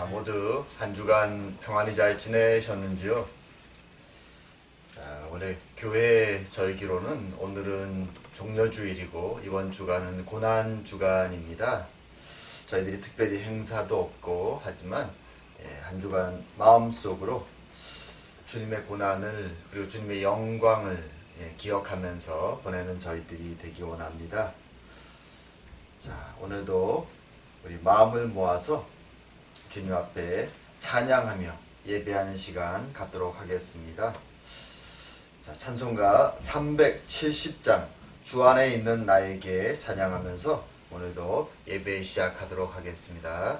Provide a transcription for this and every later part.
모두 한 주간 평안히 잘 지내셨는지요? 원래 교회 절기로는 오늘은 종려주일이고 이번 주간은 고난주간입니다. 저희들이 특별히 행사도 없고 하지만 한 주간 마음속으로 주님의 고난을 그리고 주님의 영광을 기억하면서 보내는 저희들이 되기 원합니다. 자, 오늘도 우리 마음을 모아서 주님 앞에 찬양하며 예배하는 시간 갖도록 하겠습니다. 자, 찬송가 370장 주 안에 있는 나에게 찬양하면서 오늘도 예배 시작하도록 하겠습니다.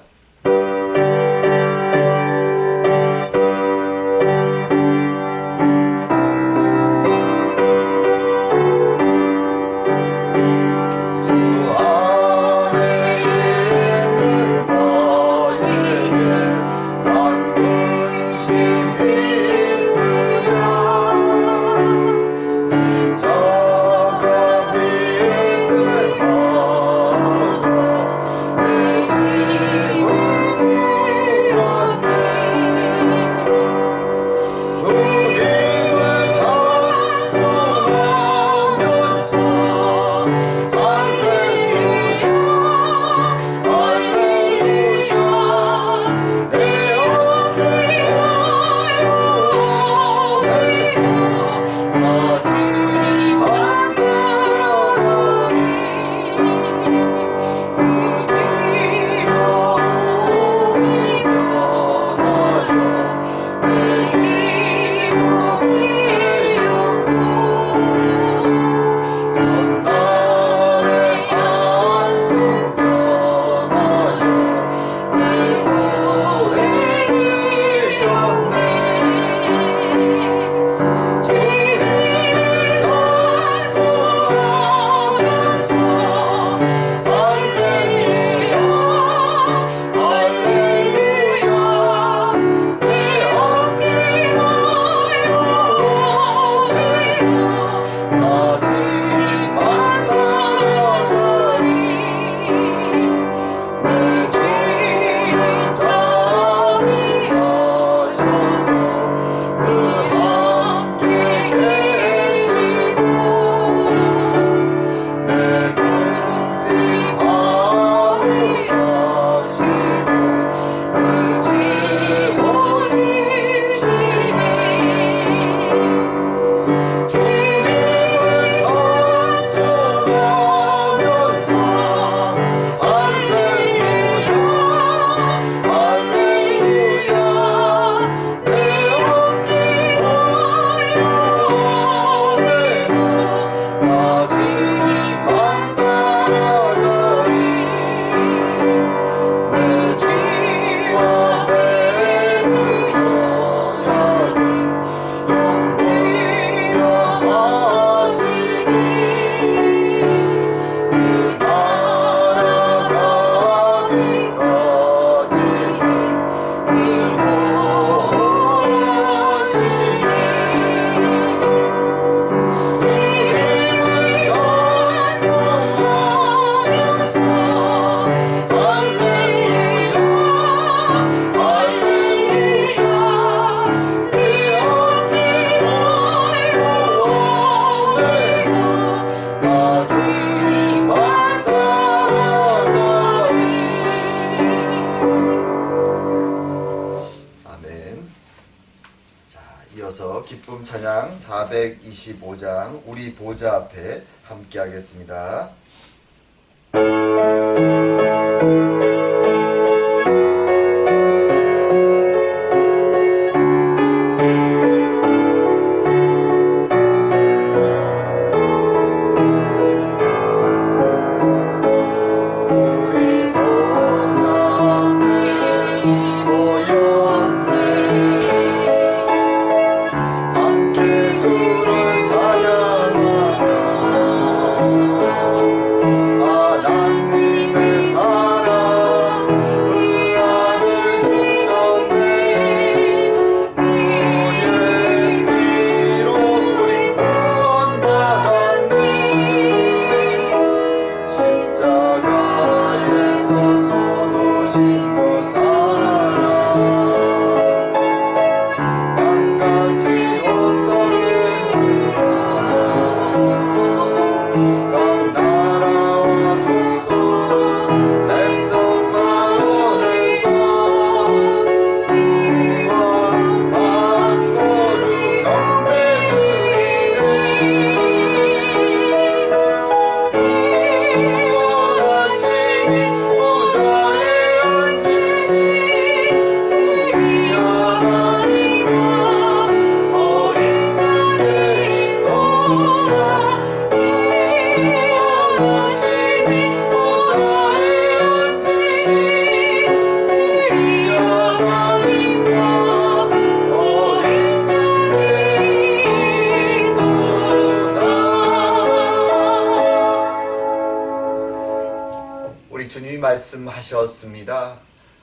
기쁨 찬양 425장 우리 보좌 앞에 함께 하겠습니다. 하나님의 사랑 말씀하셨습니다.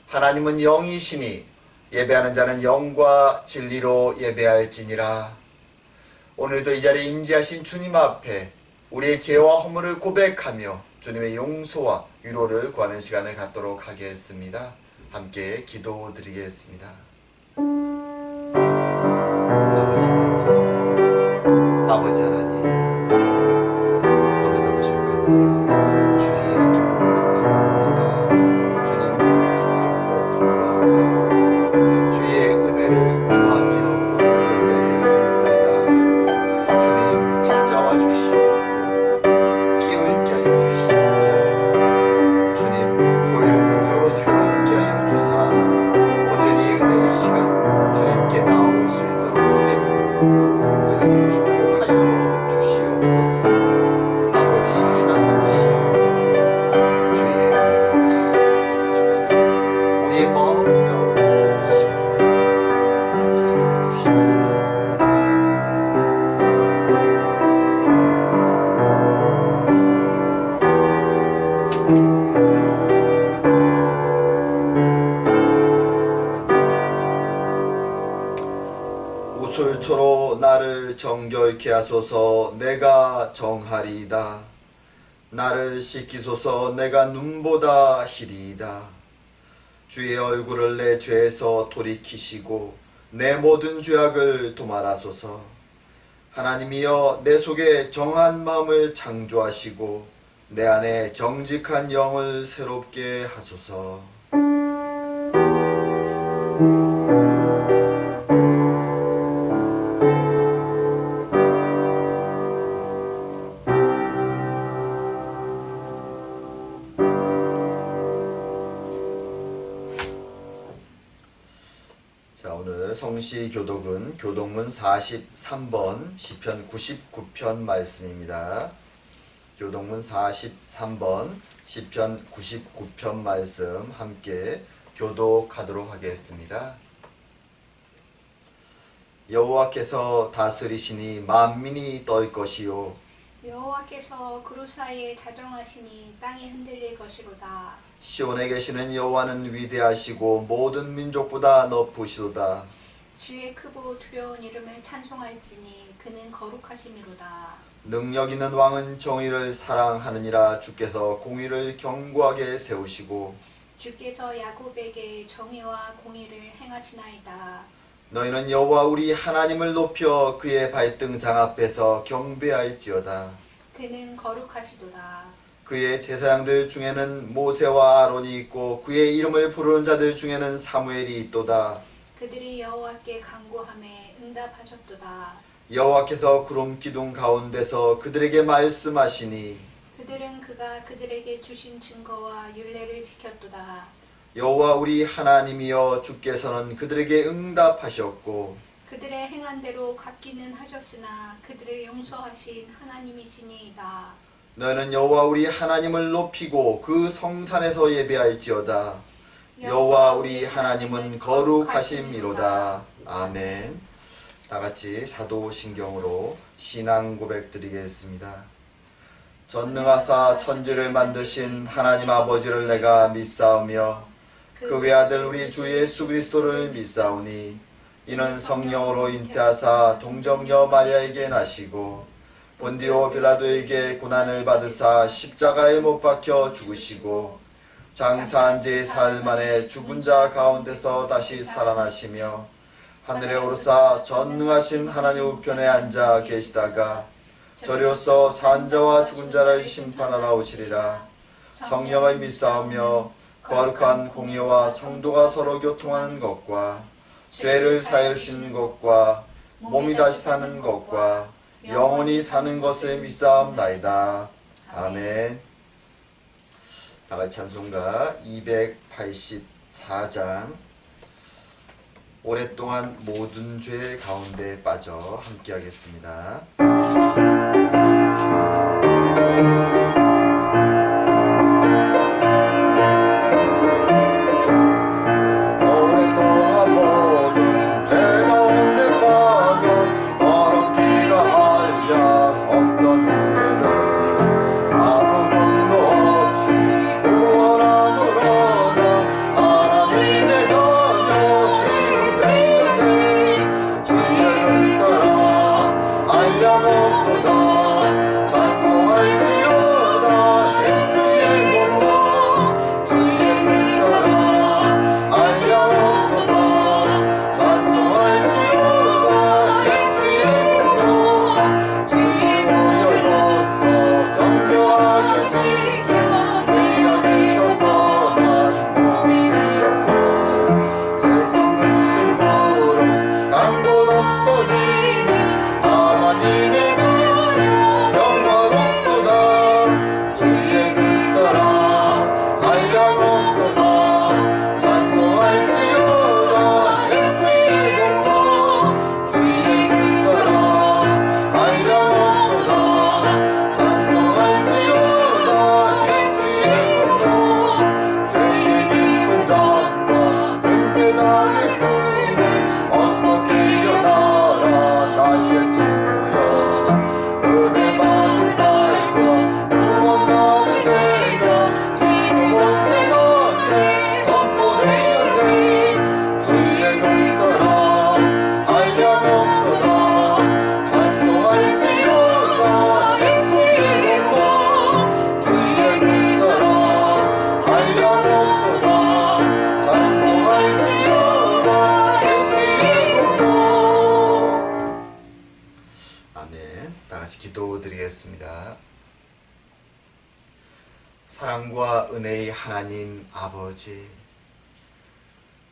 하나님은 영이시니 예배하는 자는 영과 진리로 예배할지니라. 오늘도 이 자리에 임재하신 주님 앞에 우리의 죄와 허물을 고백하며 주님의 용서와 위로를 구하는 시간을 갖도록 하겠습니다. 함께 기도드리겠습니다. 아버지 하나님, 아버지 하나님, 오늘도 부족한지 주의 이름을 부릅니다. 주님 부끄럽고 부끄러운 자, 주의 은혜를 구하며 오늘도 자리에 섭니다. 주님 찾아와 주시옵고 깨어있게 하여 주시오며 주님 보이는 눈으로 새롭게 하여 주사 온전히 은혜의 시간 주님께 나올 수 있도록 주님 은혜를 축복하여 주시옵소서. 아버지 하나님이시여 주의 은혜를 가득히 주시면 우리의 마음 가운데 신령히 역사해 주시옵소서. 우술초로 나를 정결케 하소서. 내가 정하리이다. 나를 씻기소서. 내가 눈보다 희리이다. 주의 얼굴을 내 죄에서 돌이키시고 내 모든 죄악을 도말하소서. 하나님이여 내 속에 정한 마음을 창조하시고 내 안에 정직한 영을 새롭게 하소서. 자, 오늘 성시교독은 교독문 43번 시편 99편 말씀입니다. 교독문 43번 시편 99편 말씀 함께 교독하도록 하겠습니다. 여호와께서 다스리시니 만민이 떨 것이요 여호와께서 그루 사이에 자정하시니 땅이 흔들릴 것이로다. 시온에 계시는 여호와는 위대하시고 모든 민족보다 높으시도다. 주의 크고 두려운 이름을 찬송할지니 그는 거룩하심이로다. 능력 있는 왕은 정의를 사랑하느니라. 주께서 공의를 견고하게 세우시고 주께서 야곱에게 정의와 공의를 행하시나이다. 너희는 여호와 우리 하나님을 높여 그의 발등상 앞에서 경배할지어다. 그는 거룩하시도다. 그의 제사장들 중에는 모세와 아론이 있고 그의 이름을 부르는 자들 중에는 사무엘이 있도다. 그들이 여호와께 간구하매 응답하셨도다. 여호와께서 구름 기둥 가운데서 그들에게 말씀하시니 그들은 그가 그들에게 주신 증거와 율례를 지켰도다. 여호와 우리 하나님이여 주께서는 그들에게 응답하셨고 그들의 행한 대로 갚기는 하셨으나 그들을 용서하신 하나님이시니이다. 너희는 여호와 우리 하나님을 높이고 그 성산에서 예배할지어다. 여호와 우리 하나님은 거룩하심이로다. 아멘. 다같이 사도신경으로 신앙 고백 드리겠습니다. 전능하사 천지를 만드신 하나님 아버지를 내가 믿사오며 그 외아들 우리 주 예수 그리스도를 믿사오니 이는 성령으로 잉태하사 동정녀 마리아에게 나시고 본디오 빌라도에게 고난을 받으사 십자가에 못 박혀 죽으시고 장사한 지 사흘 만에 죽은 자 가운데서 다시 살아나시며 하늘에 오르사 전능하신 하나님 우편에 앉아 계시다가 저리로서 산 자와 죽은 자를 심판하러 오시리라. 성령을 믿사오며 거룩한 공의와 성도가 서로 교통하는 것과 죄를 사하여 주시는 것과 몸이 다시 사는 것과 영원히 사는 것을 믿사옵나이다. 아멘. 다같이 찬송가 284장 오랫동안 모든 죄 가운데 빠져 함께 하겠습니다. 아무 공도 없이 구원함을 사랑과 은혜의 하나님 아버지,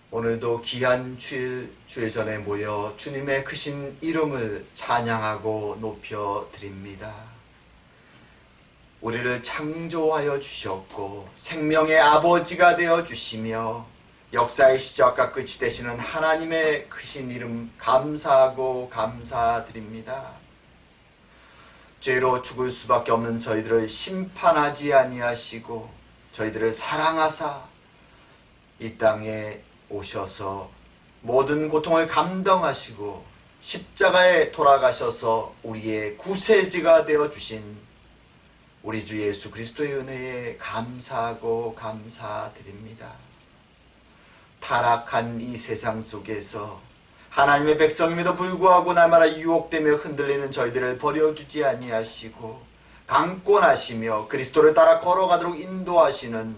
오늘도 귀한 주일 주의 전에 모여 주님의 크신 이름을 찬양하고 높여 드립니다. 우리를 창조하여 주셨고 생명의 아버지가 되어 주시며 역사의 시작과 끝이 되시는 하나님의 크신 이름 감사하고 감사드립니다. 죄로 죽을 수밖에 없는 저희들을 심판하지 아니하시고 저희들을 사랑하사 이 땅에 오셔서 모든 고통을 감당하시고 십자가에 돌아가셔서 우리의 구세주가 되어주신 우리 주 예수 그리스도의 은혜에 감사하고 감사드립니다. 타락한 이 세상 속에서 하나님의 백성임에도 불구하고 날마다 유혹되며 흔들리는 저희들을 버려두지 아니하시고 강권하시며 그리스도를 따라 걸어가도록 인도하시는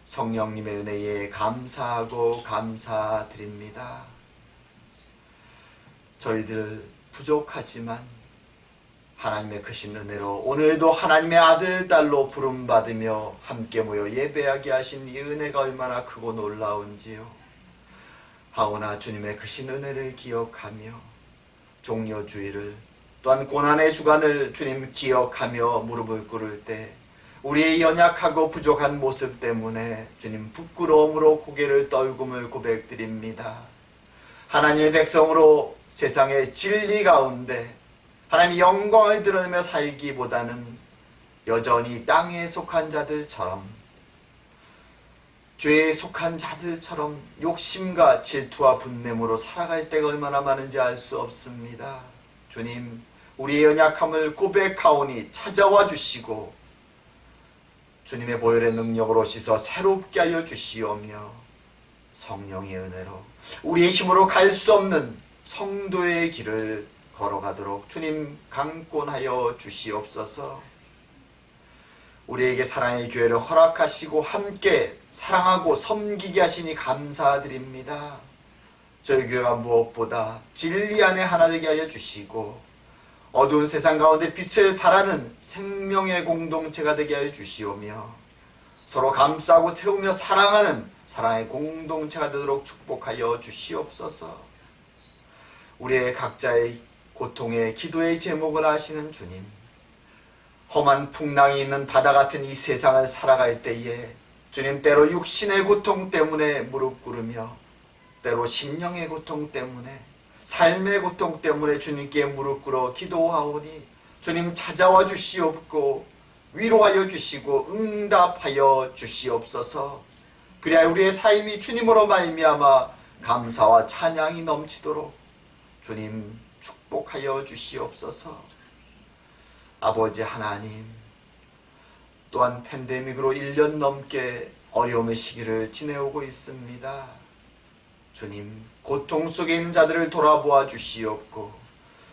성령님의 은혜에 감사하고 감사드립니다. 저희들 부족하지만 하나님의 크신 은혜로 오늘도 하나님의 아들, 딸로 부름받으며 함께 모여 예배하게 하신 이 은혜가 얼마나 크고 놀라운지요. 하오나 주님의 크신 은혜를 기억하며 종려주의를 또한 고난의 주간을 주님 기억하며 무릎을 꿇을 때 우리의 연약하고 부족한 모습 때문에 주님 부끄러움으로 고개를 떨굼을 고백드립니다. 하나님의 백성으로 세상의 진리 가운데 하나님의 영광을 드러내며 살기보다는 여전히 땅에 속한 자들처럼 죄에 속한 자들처럼 욕심과 질투와 분냄으로 살아갈 때가 얼마나 많은지 알 수 없습니다. 주님, 우리의 연약함을 고백하오니 찾아와 주시고 주님의 보혈의 능력으로 씻어 새롭게 하여 주시오며 성령의 은혜로 우리의 힘으로 갈 수 없는 성도의 길을 걸어가도록 주님 강권하여 주시옵소서. 우리에게 사랑의 교회를 허락하시고 함께 사랑하고 섬기게 하시니 감사드립니다. 저희 교회가 무엇보다 진리 안에 하나 되게 하여 주시고 어두운 세상 가운데 빛을 발하는 생명의 공동체가 되게 하여 주시오며 서로 감싸고 세우며 사랑하는 사랑의 공동체가 되도록 축복하여 주시옵소서. 우리의 각자의 고통의 기도의 제목을 아시는 주님, 험한 풍랑이 있는 바다 같은 이 세상을 살아갈 때에 주님 때로 육신의 고통 때문에 무릎 꿇으며 때로 심령의 고통 때문에 삶의 고통 때문에 주님께 무릎 꿇어 기도하오니 주님 찾아와 주시옵고 위로하여 주시고 응답하여 주시옵소서. 그래야 우리의 삶이 주님으로 말미암아 감사와 찬양이 넘치도록 주님 축복하여 주시옵소서. 아버지 하나님, 또한 팬데믹으로 1년 넘게 어려움의 시기를 지내오고 있습니다. 주님, 고통 속에 있는 자들을 돌아보아 주시옵고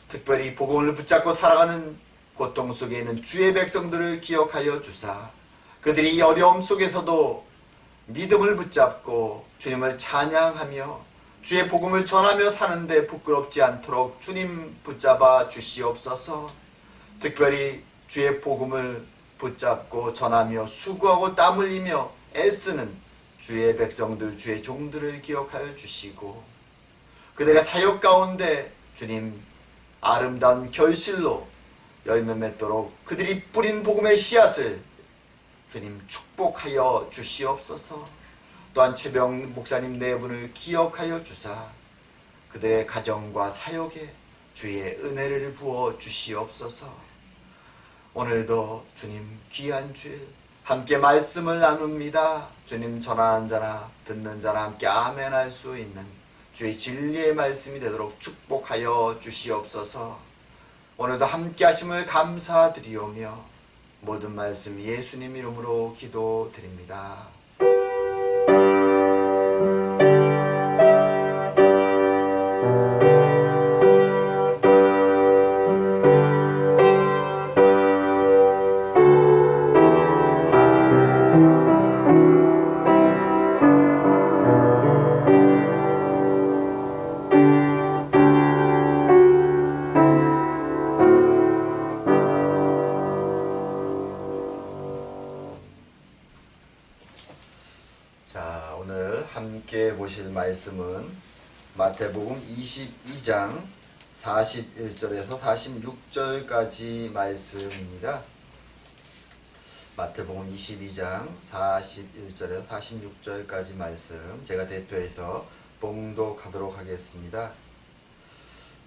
특별히 복음을 붙잡고 살아가는 고통 속에 있는 주의 백성들을 기억하여 주사 그들이 이 어려움 속에서도 믿음을 붙잡고 주님을 찬양하며 주의 복음을 전하며 사는데 부끄럽지 않도록 주님 붙잡아 주시옵소서. 특별히 주의 복음을 붙잡고 전하며 수고하고 땀 흘리며 애쓰는 주의 백성들, 주의 종들을 기억하여 주시고 그들의 사역 가운데 주님 아름다운 결실로 열매 맺도록 그들이 뿌린 복음의 씨앗을 주님 축복하여 주시옵소서. 또한 최병 목사님 네 분을 기억하여 주사 그들의 가정과 사역에 주의 은혜를 부어 주시옵소서. 오늘도 주님 귀한 주일 함께 말씀을 나눕니다. 주님 전하는 자나 듣는 자나 함께 아멘 할 수 있는 주의 진리의 말씀이 되도록 축복하여 주시옵소서. 오늘도 함께 하심을 감사드리오며 모든 말씀 예수님 이름으로 기도드립니다. 함께 보실 말씀은 마태복음 22장 41절에서 46절까지 말씀입니다. 마태복음 22장 41절에서 46절까지 말씀 제가 대표해서 봉독하도록 하겠습니다.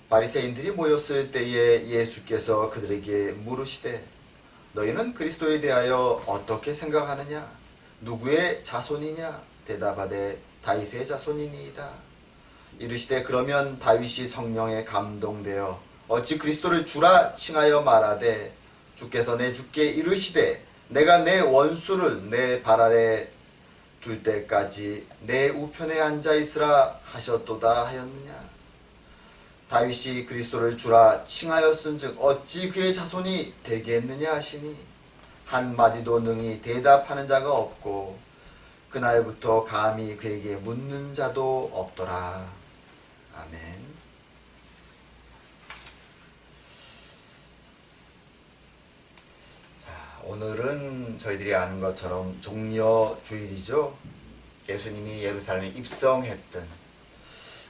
바리새인들이 모였을 때에 예수께서 그들에게 물으시되 너희는 그리스도에 대하여 어떻게 생각하느냐? 누구의 자손이냐? 대답하되 다윗의 자손이니이다. 이르시되 그러면 다윗이 성령에 감동되어 어찌 그리스도를 주라 칭하여 말하되 주께서 내 주께 이르시되 내가 내 원수를 내 발 아래 둘 때까지 내 우편에 앉아 있으라 하셨도다 하였느냐? 다윗이 그리스도를 주라 칭하였은즉 어찌 그의 자손이 되겠느냐 하시니 한마디도 능히 대답하는 자가 없고 그날부터 감히 그에게 묻는 자도 없더라. 아멘. 자, 오늘은 저희들이 아는 것처럼 종려주일이죠. 예수님이 예루살렘에 입성했던,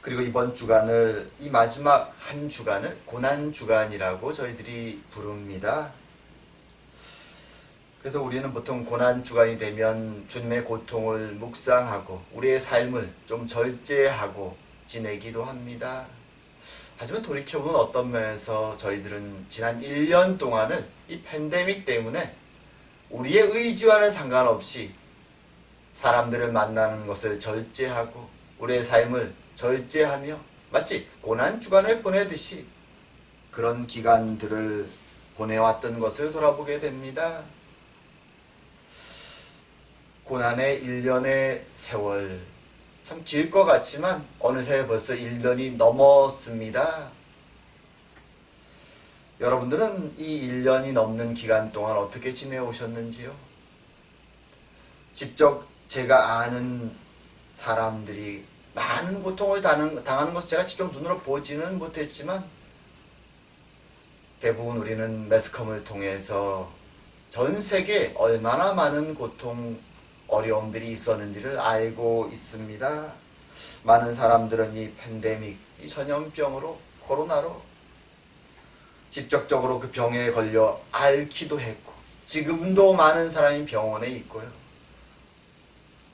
그리고 이번 주간을, 이 마지막 한 주간을 고난주간이라고 저희들이 부릅니다. 그래서 우리는 보통 고난주간이 되면 주님의 고통을 묵상하고 우리의 삶을 좀 절제하고 지내기도 합니다. 하지만 돌이켜보면 어떤 면에서 저희들은 지난 1년 동안을 이 팬데믹 때문에 우리의 의지와는 상관없이 사람들을 만나는 것을 절제하고 우리의 삶을 절제하며 마치 고난주간을 보내듯이 그런 기간들을 보내왔던 것을 돌아보게 됩니다. 고난의 1년의 세월, 참 길 것 같지만 어느새 벌써 1년이 넘었습니다. 여러분들은 이 1년이 넘는 기간 동안 어떻게 지내오셨는지요? 직접 제가 아는 사람들이 많은 고통을 당하는 것을 제가 직접 눈으로 보지는 못했지만 대부분 우리는 매스컴을 통해서 전 세계에 얼마나 많은 고통, 어려움들이 있었는지를 알고 있습니다. 많은 사람들은 이 팬데믹, 이 전염병으로, 코로나로 직접적으로 그 병에 걸려 앓기도 했고 지금도 많은 사람이 병원에 있고요.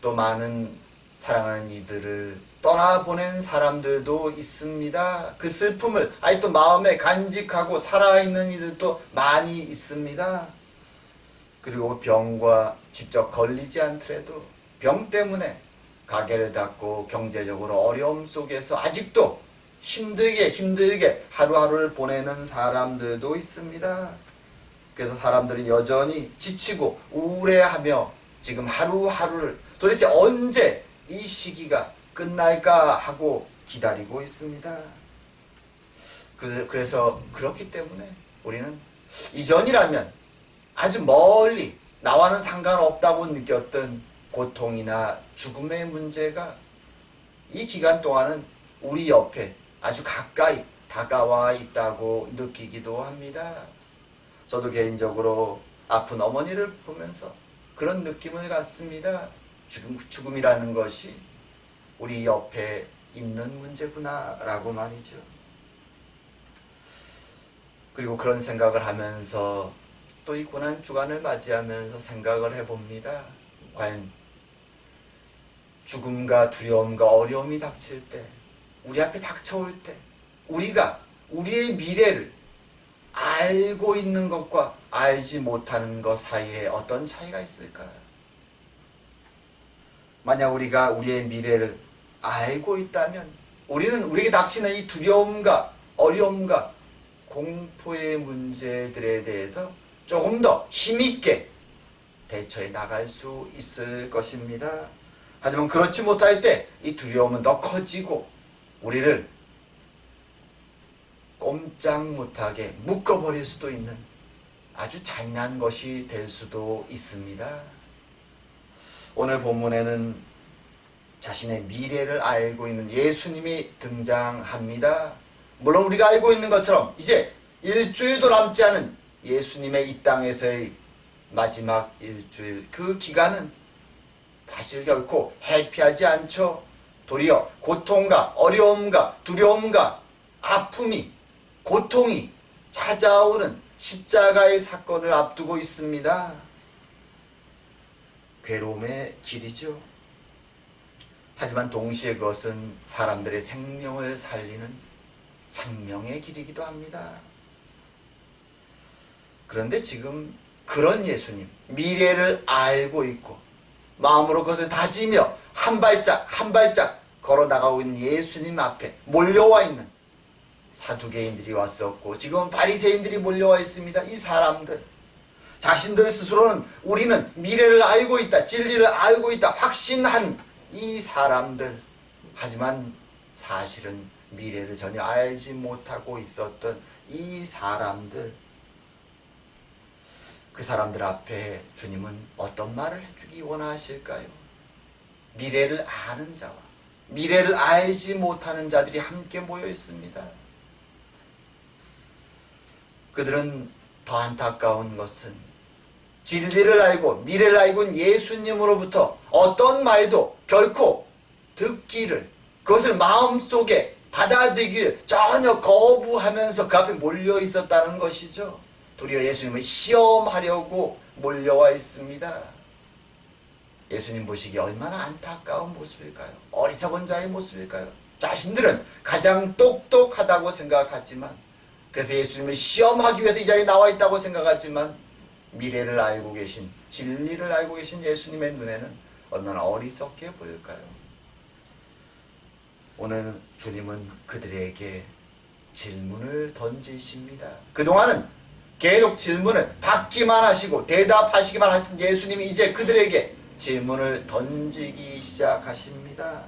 또 많은 사랑하는 이들을 떠나보낸 사람들도 있습니다. 그 슬픔을 아직도 마음에 간직하고 살아있는 이들도 많이 있습니다. 그리고 병과 직접 걸리지 않더라도 병 때문에 가게를 닫고 경제적으로 어려움 속에서 아직도 힘들게 하루하루를 보내는 사람들도 있습니다. 그래서 사람들은 여전히 지치고 우울해하며 지금 하루하루를 도대체 언제 이 시기가 끝날까 하고 기다리고 있습니다. 그래서 그렇기 때문에 우리는 이전이라면 아주 멀리 나와는 상관없다고 느꼈던 고통이나 죽음의 문제가 이 기간 동안은 우리 옆에 아주 가까이 다가와 있다고 느끼기도 합니다. 저도 개인적으로 아픈 어머니를 보면서 그런 느낌을 갖습니다. 죽음이라는 것이 우리 옆에 있는 문제구나 라고 말이죠. 그리고 그런 생각을 하면서 또 이 고난주간을 맞이하면서 생각을 해봅니다. 과연 죽음과 두려움과 어려움이 닥칠 때, 우리 앞에 닥쳐올 때 우리가 우리의 미래를 알고 있는 것과 알지 못하는 것 사이에 어떤 차이가 있을까요? 만약 우리가 우리의 미래를 알고 있다면 우리는 우리에게 닥치는 이 두려움과 어려움과 공포의 문제들에 대해서 조금 더 힘있게 대처해 나갈 수 있을 것입니다. 하지만 그렇지 못할 때 이 두려움은 더 커지고 우리를 꼼짝 못하게 묶어버릴 수도 있는 아주 잔인한 것이 될 수도 있습니다. 오늘 본문에는 자신의 미래를 알고 있는 예수님이 등장합니다. 물론 우리가 알고 있는 것처럼 이제 일주일도 남지 않은 예수님의 이 땅에서의 마지막 일주일, 그 기간은 사실 결코 해피하지 않죠. 도리어 고통과 어려움과 두려움과 아픔이, 고통이 찾아오는 십자가의 사건을 앞두고 있습니다. 괴로움의 길이죠. 하지만 동시에 그것은 사람들의 생명을 살리는 생명의 길이기도 합니다. 그런데 지금 그런 예수님, 미래를 알고 있고 마음으로 그것을 다지며 한 발짝 한 발짝 걸어나가고 있는 예수님 앞에 몰려와 있는 사두개인들이 왔었고 지금은 바리새인들이 몰려와 있습니다. 이 사람들 자신들 스스로는 우리는 미래를 알고 있다, 진리를 알고 있다 확신한 이 사람들, 하지만 사실은 미래를 전혀 알지 못하고 있었던 이 사람들, 그 사람들 앞에 주님은 어떤 말을 해주기 원하실까요? 미래를 아는 자와 미래를 알지 못하는 자들이 함께 모여 있습니다. 그들은 더 안타까운 것은 진리를 알고 미래를 알고 있는 예수님으로부터 어떤 말도 결코 듣기를, 그것을 마음속에 받아들이기를 전혀 거부하면서 그 앞에 몰려 있었다는 것이죠. 도리어 예수님을 시험하려고 몰려와 있습니다. 예수님 보시기에 얼마나 안타까운 모습일까요? 어리석은 자의 모습일까요? 자신들은 가장 똑똑하다고 생각했지만, 그래서 예수님을 시험하기 위해서 이 자리에 나와 있다고 생각했지만, 미래를 알고 계신, 진리를 알고 계신 예수님의 눈에는 얼마나 어리석게 보일까요? 오늘 주님은 그들에게 질문을 던지십니다. 그동안은 계속 질문을 받기만 하시고 대답하시기만 하셨던 예수님이 이제 그들에게 질문을 던지기 시작하십니다.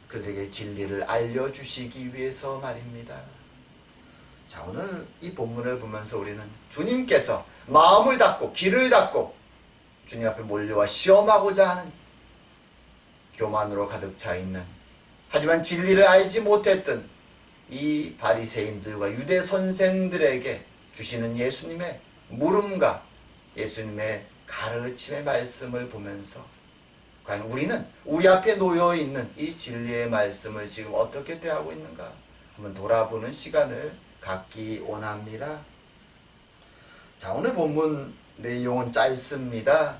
그들에게 진리를 알려주시기 위해서 말입니다. 자, 오늘 이 본문을 보면서 우리는 주님께서 마음을 닫고 귀를 닫고 주님 앞에 몰려와 시험하고자 하는 교만으로 가득 차 있는, 하지만 진리를 알지 못했던 이 바리새인들과 유대 선생들에게 주시는 예수님의 물음과 예수님의 가르침의 말씀을 보면서 과연 우리는 우리 앞에 놓여 있는 이 진리의 말씀을 지금 어떻게 대하고 있는가 한번 돌아보는 시간을 갖기 원합니다. 자, 오늘 본문 내용은 짧습니다.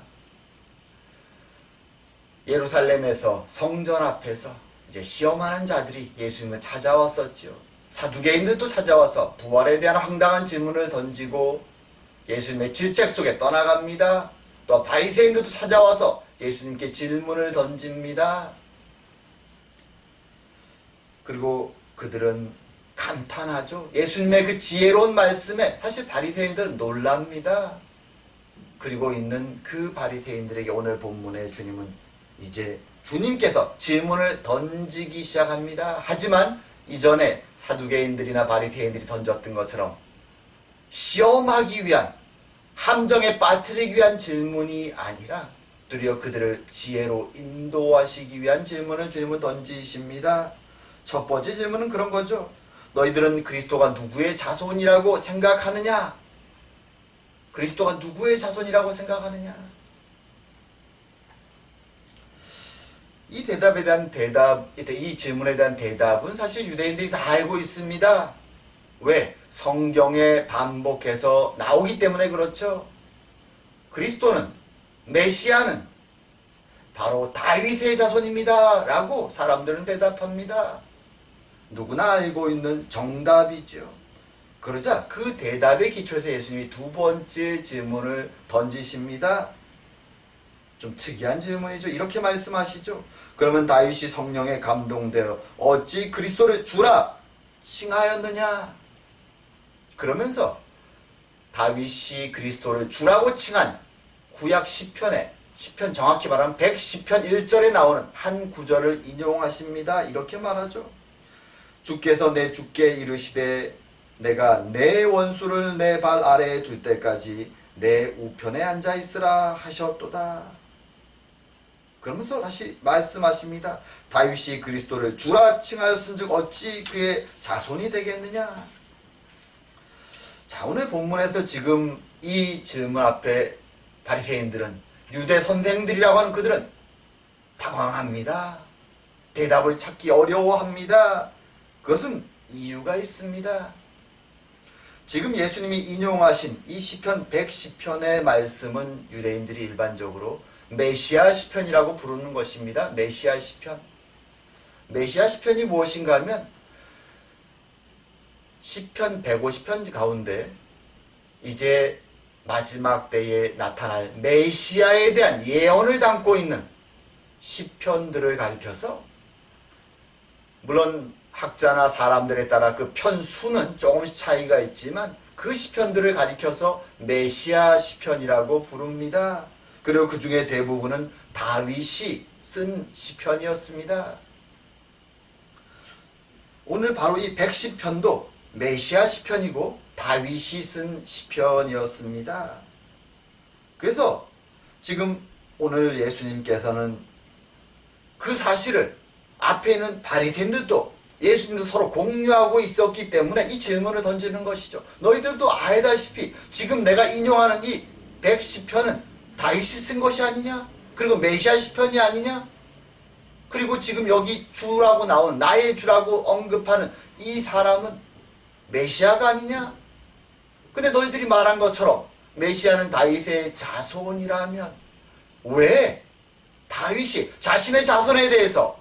예루살렘에서 성전 앞에서 이제 시험하는 자들이 예수님을 찾아왔었지요. 사두개인들도 찾아와서 부활에 대한 황당한 질문을 던지고 예수님의 질책 속에 떠나갑니다. 또 바리새인들도 찾아와서 예수님께 질문을 던집니다. 그리고 그들은 감탄하죠. 예수님의 그 지혜로운 말씀에 사실 바리새인들은 놀랍니다. 그리고 있는 그 바리새인들에게 오늘 본문의 주님은 이제 주님께서 질문을 던지기 시작합니다. 하지만 이전에 사두개인들이나 바리새인들이 던졌던 것처럼 시험하기 위한, 함정에 빠뜨리기 위한 질문이 아니라 도리어 그들을 지혜로 인도하시기 위한 질문을 주님은 던지십니다. 첫 번째 질문은 그런 거죠. 너희들은 그리스도가 누구의 자손이라고 생각하느냐? 그리스도가 누구의 자손이라고 생각하느냐? 이 대답에 대한 이 질문에 대한 대답은 사실 유대인들이 다 알고 있습니다. 왜? 성경에 반복해서 나오기 때문에 그렇죠. 그리스도는, 메시아는 바로 다윗의 자손입니다 라고 사람들은 대답합니다. 누구나 알고 있는 정답이죠. 그러자 그 대답의 기초에서 예수님이 두 번째 질문을 던지십니다. 좀 특이한 질문이죠. 이렇게 말씀하시죠. 그러면 다윗이 성령에 감동되어 어찌 그리스도를 주라 칭하였느냐? 그러면서 다윗이 그리스도를 주라고 칭한 구약 시편에, 시편 정확히 말하면 110편 1절에 나오는 한 구절을 인용하십니다. 이렇게 말하죠. 주께서 내 주께 이르시되 내가 내 원수를 내 발 아래에 둘 때까지 내 우편에 앉아 있으라 하셨도다. 그러면서 다시 말씀하십니다. 다윗이 그리스도를 주라 칭하였은즉 어찌 그의 자손이 되겠느냐? 자, 오늘 본문에서 지금 이 질문 앞에 바리새인들은 유대 선생들이라고 하는 그들은 당황합니다. 대답을 찾기 어려워합니다. 그것은 이유가 있습니다. 지금 예수님이 인용하신 이 시편 110편의 말씀은 유대인들이 일반적으로 메시아 시편이라고 부르는 것입니다. 메시아 시편. 메시아 시편이 무엇인가 하면 시편 150편 가운데 이제 마지막 때에 나타날 메시아에 대한 예언을 담고 있는 시편들을 가리켜서, 물론 학자나 사람들에 따라 그 편수는 조금씩 차이가 있지만 그 시편들을 가리켜서 메시아 시편이라고 부릅니다. 그리고 그 중에 대부분은 다윗이 쓴 시편이었습니다. 오늘 바로 이 110편도 메시아 시편이고 다윗이 쓴 시편이었습니다. 그래서 지금 오늘 예수님께서는 그 사실을 앞에 있는 바리새인들도 예수님도 서로 공유하고 있었기 때문에 이 질문을 던지는 것이죠. 너희들도 알다시피 지금 내가 인용하는 이 110편은 다윗이 쓴 것이 아니냐? 그리고 메시아 시편이 아니냐? 그리고 지금 여기 주라고 나온, 나의 주라고 언급하는 이 사람은 메시아가 아니냐? 근데 너희들이 말한 것처럼 메시아는 다윗의 자손이라면 왜 다윗이 자신의 자손에 대해서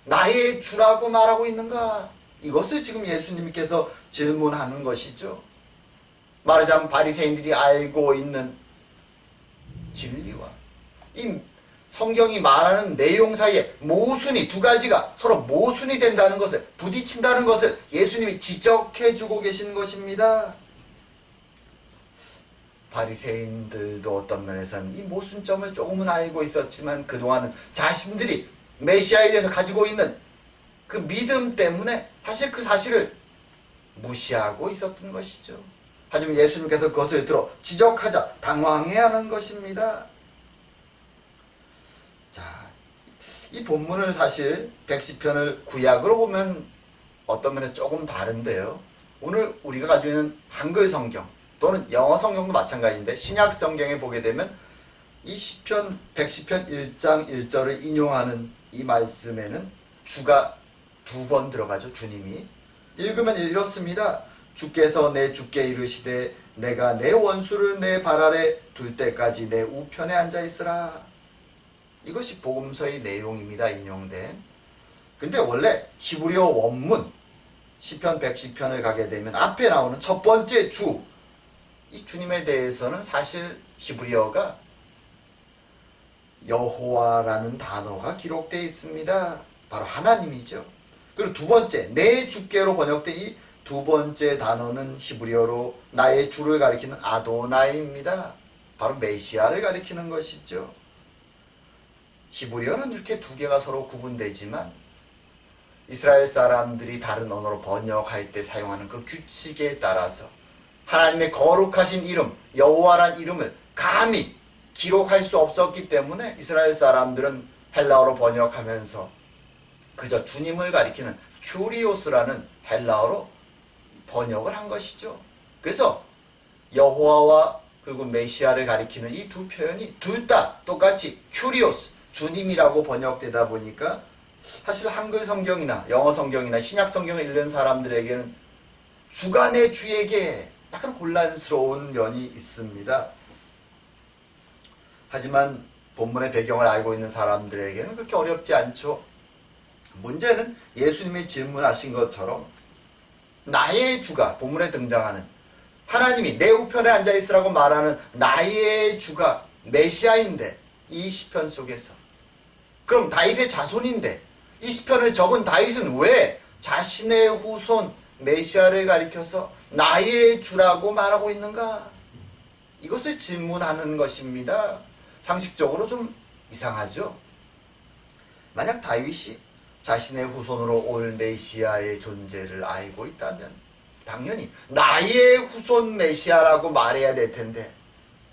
나의 주라고 말하고 있는가? 이것을 지금 예수님께서 질문하는 것이죠. 말하자면 바리새인들이 알고 있는 진리와 이 성경이 말하는 내용 사이에 모순이, 두 가지가 서로 모순이 된다는 것을, 부딪힌다는 것을 예수님이 지적해 주고 계신 것입니다. 바리새인들도 어떤 면에서는 이 모순점을 조금은 알고 있었지만 그동안은 자신들이 메시아에 대해서 가지고 있는 그 믿음 때문에 사실 그 사실을 무시하고 있었던 것이죠. 하지만 예수님께서 그것을 들어 지적하자 당황해야 하는 것입니다. 자, 이 본문을 사실 110편을 구약으로 보면 어떤 면에 조금 다른데요. 오늘 우리가 가지고 있는 한글 성경 또는 영어 성경도 마찬가지인데 신약 성경에 보게 되면 이 시편 110편 1장 1절을 인용하는 이 말씀에는 주가 두 번 들어가죠. 주님이 읽으면 이렇습니다. 주께서 내 주께 이르시되 내가 내 원수를 내 발 아래 둘 때까지 내 우편에 앉아 있으라. 이것이 복음서의 내용입니다. 인용된. 근데 원래 히브리어 원문 시편 110편을 가게 되면 앞에 나오는 첫 번째 주, 이 주님에 대해서는 사실 히브리어가 여호와라는 단어가 기록되어 있습니다. 바로 하나님이죠. 그리고 두 번째, 내 주께로 번역된 이 두 번째 단어는 히브리어로 나의 주를 가리키는 아도나이입니다. 바로 메시아를 가리키는 것이죠. 히브리어는 이렇게 두 개가 서로 구분되지만 이스라엘 사람들이 다른 언어로 번역할 때 사용하는 그 규칙에 따라서 하나님의 거룩하신 이름, 여호와란 이름을 감히 기록할 수 없었기 때문에 이스라엘 사람들은 헬라어로 번역하면서 그저 주님을 가리키는 큐리오스라는 헬라어로 번역을 한 것이죠. 그래서 여호와와 그리고 메시아를 가리키는 이 두 표현이 둘 다 똑같이 큐리오스, 주님이라고 번역되다 보니까 사실 한글 성경이나 영어 성경이나 신약 성경을 읽는 사람들에게는 주가 내 주에게 약간 혼란스러운 면이 있습니다. 하지만 본문의 배경을 알고 있는 사람들에게는 그렇게 어렵지 않죠. 문제는 예수님이 질문하신 것처럼 나의 주가, 본문에 등장하는 하나님이 내 우편에 앉아있으라고 말하는 나의 주가 메시아인데, 이 시편 속에서 그럼 다윗의 자손인데 이 시편을 적은 다윗은 왜 자신의 후손 메시아를 가리켜서 나의 주라고 말하고 있는가? 이것을 질문하는 것입니다. 상식적으로 좀 이상하죠? 만약 다윗이 자신의 후손으로 올 메시아의 존재를 알고 있다면 당연히 나의 후손 메시아라고 말해야 될 텐데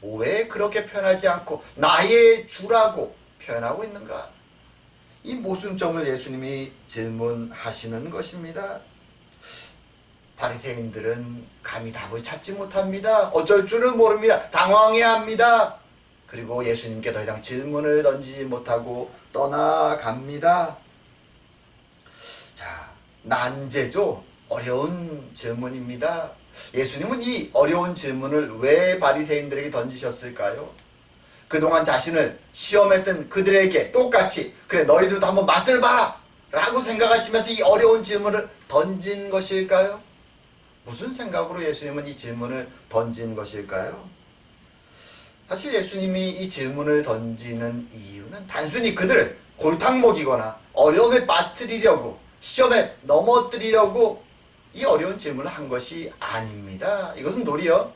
왜 그렇게 표현하지 않고 나의 주라고 표현하고 있는가? 이 모순점을 예수님이 질문하시는 것입니다. 바리새인들은 감히 답을 찾지 못합니다. 어쩔 줄은 모릅니다. 당황해야 합니다. 그리고 예수님께 더 이상 질문을 던지지 못하고 떠나갑니다. 자, 난제죠. 어려운 질문입니다. 예수님은 이 어려운 질문을 왜 바리새인들에게 던지셨을까요? 그동안 자신을 시험했던 그들에게 똑같이 그래 너희들도 한번 맛을 봐라 라고 생각하시면서 이 어려운 질문을 던진 것일까요? 무슨 생각으로 예수님은 이 질문을 던진 것일까요? 사실 예수님이 이 질문을 던지는 이유는 단순히 그들을 골탕 먹이거나 어려움에 빠뜨리려고 시험에 넘어뜨리려고 이 어려운 질문을 한 것이 아닙니다. 이것은 도리어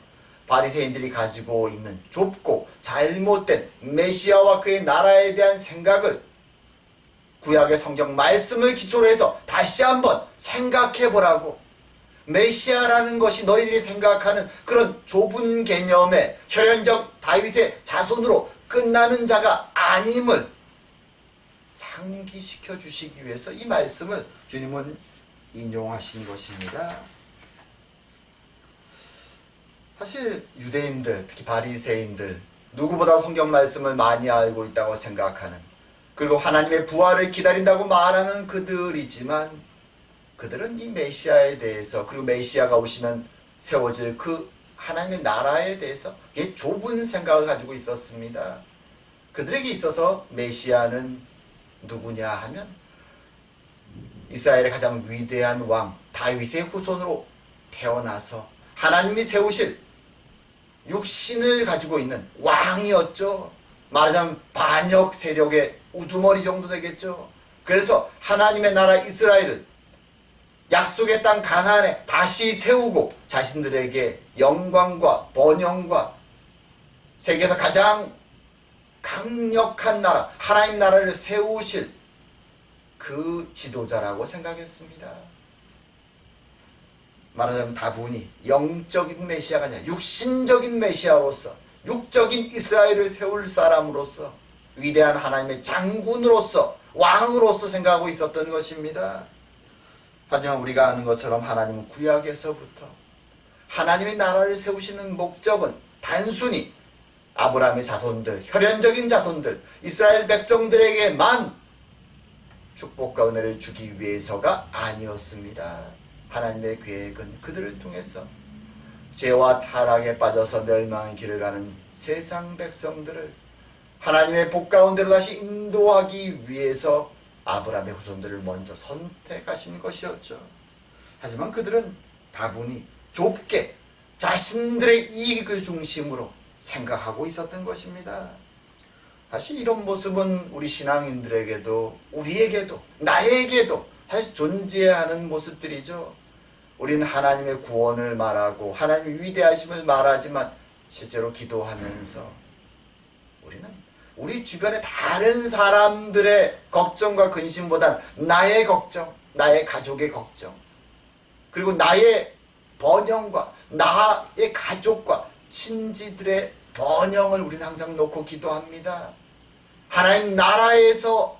바리새인들이 가지고 있는 좁고 잘못된 메시아와 그의 나라에 대한 생각을 구약의 성경 말씀을 기초로 해서 다시 한번 생각해 보라고, 메시아라는 것이 너희들이 생각하는 그런 좁은 개념의 혈연적 다윗의 자손으로 끝나는 자가 아님을 상기시켜 주시기 위해서 이 말씀을 주님은 인용하신 것입니다. 사실 유대인들, 특히 바리새인들, 누구보다 성경 말씀을 많이 알고 있다고 생각하는, 그리고 하나님의 부활을 기다린다고 말하는 그들이지만 그들은 이 메시아에 대해서, 그리고 메시아가 오시면 세워질 그 하나님의 나라에 대해서 좁은 생각을 가지고 있었습니다. 그들에게 있어서 메시아는 누구냐 하면 이스라엘의 가장 위대한 왕 다윗의 후손으로 태어나서 하나님이 세우실 육신을 가지고 있는 왕이었죠. 말하자면 반역 세력의 우두머리 정도 되겠죠. 그래서 하나님의 나라 이스라엘을 약속의 땅 가나안에 다시 세우고 자신들에게 영광과 번영과 세계에서 가장 강력한 나라, 하나님 나라를 세우실 그 지도자라고 생각했습니다. 말하자면 다분히 영적인 메시아가 아니라 육신적인 메시아로서, 육적인 이스라엘을 세울 사람으로서, 위대한 하나님의 장군으로서, 왕으로서 생각하고 있었던 것입니다. 하지만 우리가 아는 것처럼 하나님은 구약에서부터 하나님의 나라를 세우시는 목적은 단순히 아브라함의 자손들, 혈연적인 자손들, 이스라엘 백성들에게만 축복과 은혜를 주기 위해서가 아니었습니다. 하나님의 계획은 그들을 통해서 죄와 타락에 빠져서 멸망의 길을 가는 세상 백성들을 하나님의 복 가운데로 다시 인도하기 위해서 아브라함의 후손들을 먼저 선택하신 것이었죠. 하지만 그들은 다분히 좁게 자신들의 이익을 중심으로 생각하고 있었던 것입니다. 사실 이런 모습은 우리 신앙인들에게도, 우리에게도, 나에게도 사실 존재하는 모습들이죠. 우리는 하나님의 구원을 말하고 하나님의 위대하심을 말하지만 실제로 기도하면서 우리는 우리 주변의 다른 사람들의 걱정과 근심보다는 나의 걱정, 나의 가족의 걱정, 그리고 나의 번영과 나의 가족과 친지들의 번영을 우리는 항상 놓고 기도합니다. 하나님 나라에서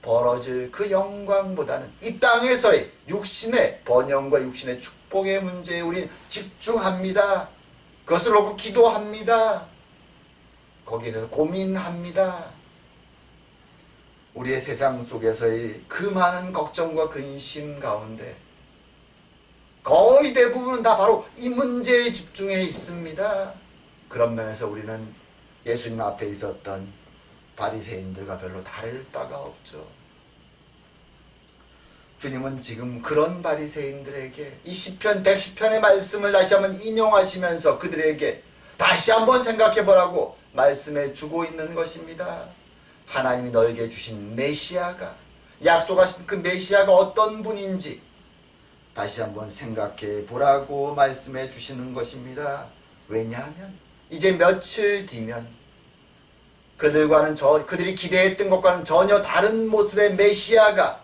벌어질 그 영광보다는 이 땅에서의 육신의 번영과 육신의 축복의 문제에 우리는 집중합니다. 그것을 놓고 기도합니다. 거기에 대해서 고민합니다. 우리의 세상 속에서의 그 많은 걱정과 근심 가운데 거의 대부분은 다 바로 이 문제에 집중해 있습니다. 그런 면에서 우리는 예수님 앞에 있었던 바리새인들과 별로 다를 바가 없죠. 주님은 지금 그런 바리새인들에게 이 시편 110편의 말씀을 다시 한번 인용하시면서 그들에게 다시 한번 생각해보라고 말씀해 주고 있는 것입니다. 하나님이 너에게 주신 메시아가, 약속하신 그 메시아가 어떤 분인지 다시 한번 생각해 보라고 말씀해 주시는 것입니다. 왜냐하면 이제 며칠 뒤면 그들이 기대했던 것과는 전혀 다른 모습의 메시아가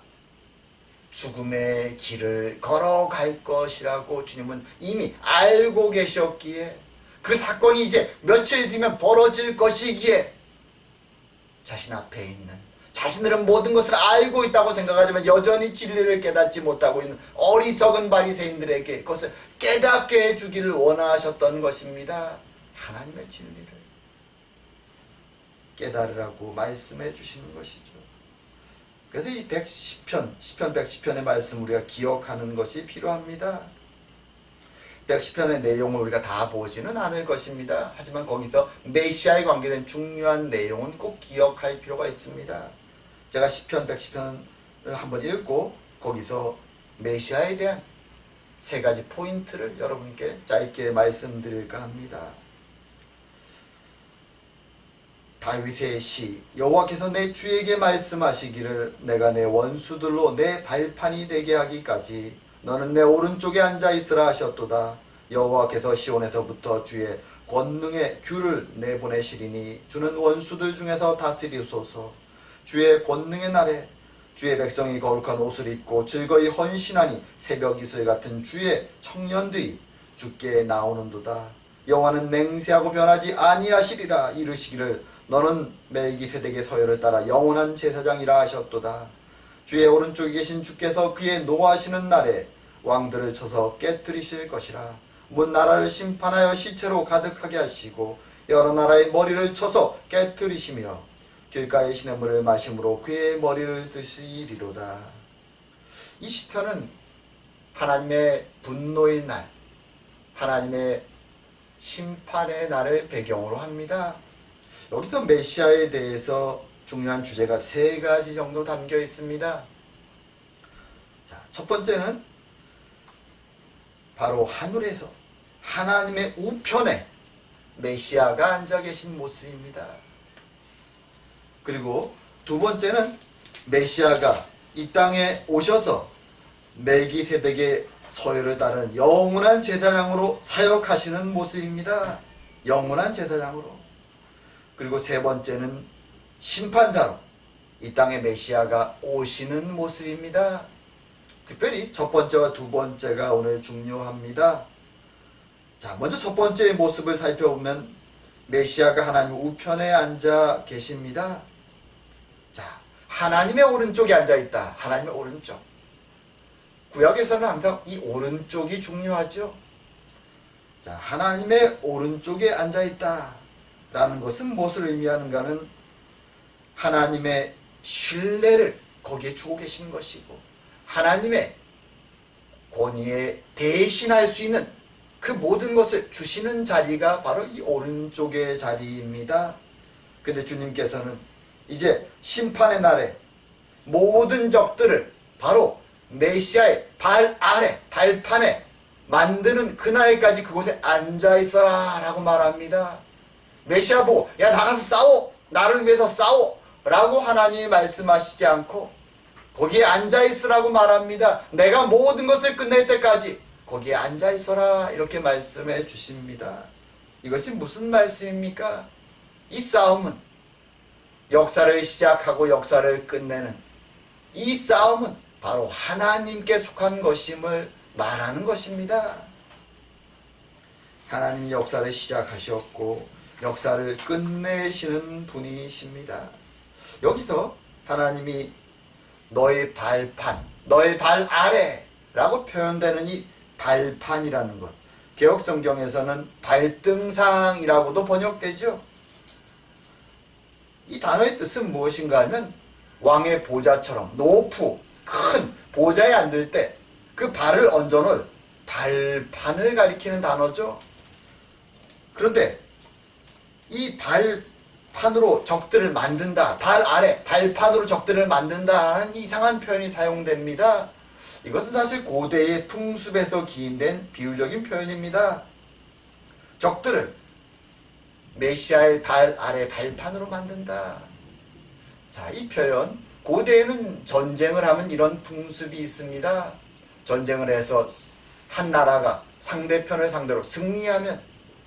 죽음의 길을 걸어갈 것이라고 주님은 이미 알고 계셨기에, 그 사건이 이제 며칠 뒤면 벌어질 것이기에 자신 앞에 있는, 자신들은 모든 것을 알고 있다고 생각하지만 여전히 진리를 깨닫지 못하고 있는 어리석은 바리새인들에게 그것을 깨닫게 해주기를 원하셨던 것입니다. 하나님의 진리를. 깨달으라고 말씀해 주시는 것이죠. 그래서 이 110편, 시편 110편의 말씀 우리가 기억하는 것이 필요합니다. 110편의 내용을 우리가 다 보지는 않을 것입니다. 하지만 거기서 메시아에 관계된 중요한 내용은 꼭 기억할 필요가 있습니다. 제가 시편 110편을 한번 읽고 거기서 메시아에 대한 세 가지 포인트를 여러분께 짧게 말씀드릴까 합니다. 다윗의 시, 여호와께서 내 주에게 말씀하시기를 내가 내 원수들로 내 발판이 되게 하기까지 너는 내 오른쪽에 앉아 있으라 하셨도다. 여호와께서 시온에서부터 주의 권능의 규를 내보내시리니 주는 원수들 중에서 다스리소서. 주의 권능의 날에 주의 백성이 거룩한 옷을 입고 즐거이 헌신하니 새벽 이슬 같은 주의 청년들이 주께 나오는도다. 여호와는 맹세하고 변하지 아니하시리라. 이르시기를 너는 멜기세덱의 서열을 따라 영원한 제사장이라 하셨도다. 주의 오른쪽에 계신 주께서 그의 노하시는 날에 왕들을 쳐서 깨뜨리실 것이라. 문 나라를 심판하여 시체로 가득하게 하시고 여러 나라의 머리를 쳐서 깨뜨리시며 길가의 시냇물을 마심으로 그의 머리를 드시리로다. 이 시편은 하나님의 분노의 날, 하나님의 심판의 날을 배경으로 합니다. 여기서 메시아에 대해서 중요한 주제가 세 가지 정도 담겨 있습니다. 자, 첫 번째는 바로 하늘에서 하나님의 우편에 메시아가 앉아 계신 모습입니다. 그리고 두 번째는 메시아가 이 땅에 오셔서 멜기세덱의 서열을 따른 영원한 제사장으로 사역하시는 모습입니다. 영원한 제사장으로. 그리고 세 번째는 심판자로 이 땅에 메시아가 오시는 모습입니다. 특별히 첫 번째와 두 번째가 오늘 중요합니다. 자, 먼저 첫 번째의 모습을 살펴보면 메시아가 하나님 우편에 앉아 계십니다. 자, 하나님의 오른쪽에 앉아 있다. 하나님의 오른쪽. 구약에서는 항상 이 오른쪽이 중요하죠. 자, 하나님의 오른쪽에 앉아 있다. 라는 것은 무엇을 의미하는가는 하나님의 신뢰를 거기에 주고 계시는 것이고 하나님의 권위에 대신할 수 있는 그 모든 것을 주시는 자리가 바로 이 오른쪽의 자리입니다. 근데 주님께서는 이제 심판의 날에 모든 적들을 바로 메시아의 발 아래, 발판에 만드는 그날까지 그곳에 앉아있어라 라고 말합니다. 메시아 보고 야 나가서 싸워, 나를 위해서 싸워 라고 하나님이 말씀하시지 않고 거기에 앉아있으라고 말합니다. 내가 모든 것을 끝낼 때까지 거기에 앉아있어라 이렇게 말씀해 주십니다. 이것이 무슨 말씀입니까? 이 싸움은 역사를 시작하고 역사를 끝내는 이 싸움은 바로 하나님께 속한 것임을 말하는 것입니다. 하나님이 역사를 시작하셨고 역사를 끝내시는 분이십니다. 여기서 하나님이 너의 발판, 너의 발 아래 라고 표현되는 이 발판이라는 것, 개역성경에서는 발등상이라고도 번역되죠. 이 단어의 뜻은 무엇인가 하면 왕의 보좌처럼 높고 큰 보좌에 앉을 때 그 발을 얹어놓을 발판을 가리키는 단어죠. 그런데 이 발판으로 적들을 만든다, 발 아래 발판으로 적들을 만든다라는 이상한 표현이 사용됩니다. 이것은 사실 고대의 풍습에서 기인된 비유적인 표현입니다. 적들을 메시아의 발 아래 발판으로 만든다. 자, 이 표현, 고대에는 전쟁을 하면 이런 풍습이 있습니다. 전쟁을 해서 한 나라가 상대편을 상대로 승리하면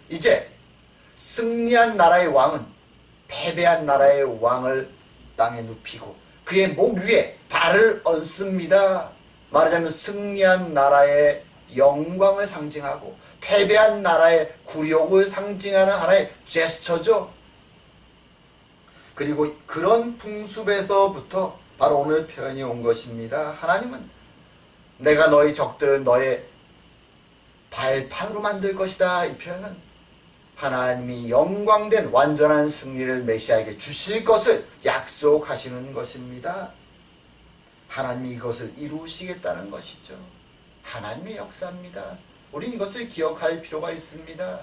이제 승리한 나라의 왕은 패배한 나라의 왕을 땅에 눕히고 그의 목 위에 발을 얹습니다. 말하자면 승리한 나라의 영광을 상징하고 패배한 나라의 굴욕을 상징하는 하나의 제스처죠. 그리고 그런 풍습에서부터 바로 오늘 표현이 온 것입니다. 하나님은 내가 너희 적들을 너의 발판으로 만들 것이다. 이 표현은 하나님이 영광된 완전한 승리를 메시아에게 주실 것을 약속하시는 것입니다. 하나님이 이것을 이루시겠다는 것이죠. 하나님의 역사입니다. 우리는 이것을 기억할 필요가 있습니다.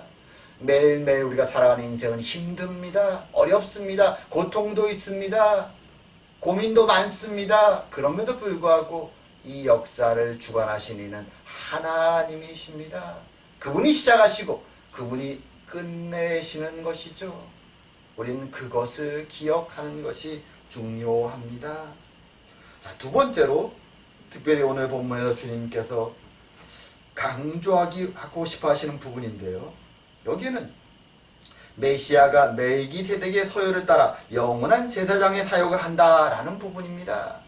매일매일 우리가 살아가는 인생은 힘듭니다. 어렵습니다. 고통도 있습니다. 고민도 많습니다. 그럼에도 불구하고 이 역사를 주관하신 이는 하나님이십니다. 그분이 시작하시고 그분이 끝내시는 것이죠. 우리는 그것을 기억하는 것이 중요합니다. 자, 두 번째로 특별히 오늘 본문에서 주님께서 강조하고 싶어 하시는 부분인데요. 여기에는 메시아가 멜기세덱의 서열을 따라 영원한 제사장의 사역을 한다라는 부분입니다.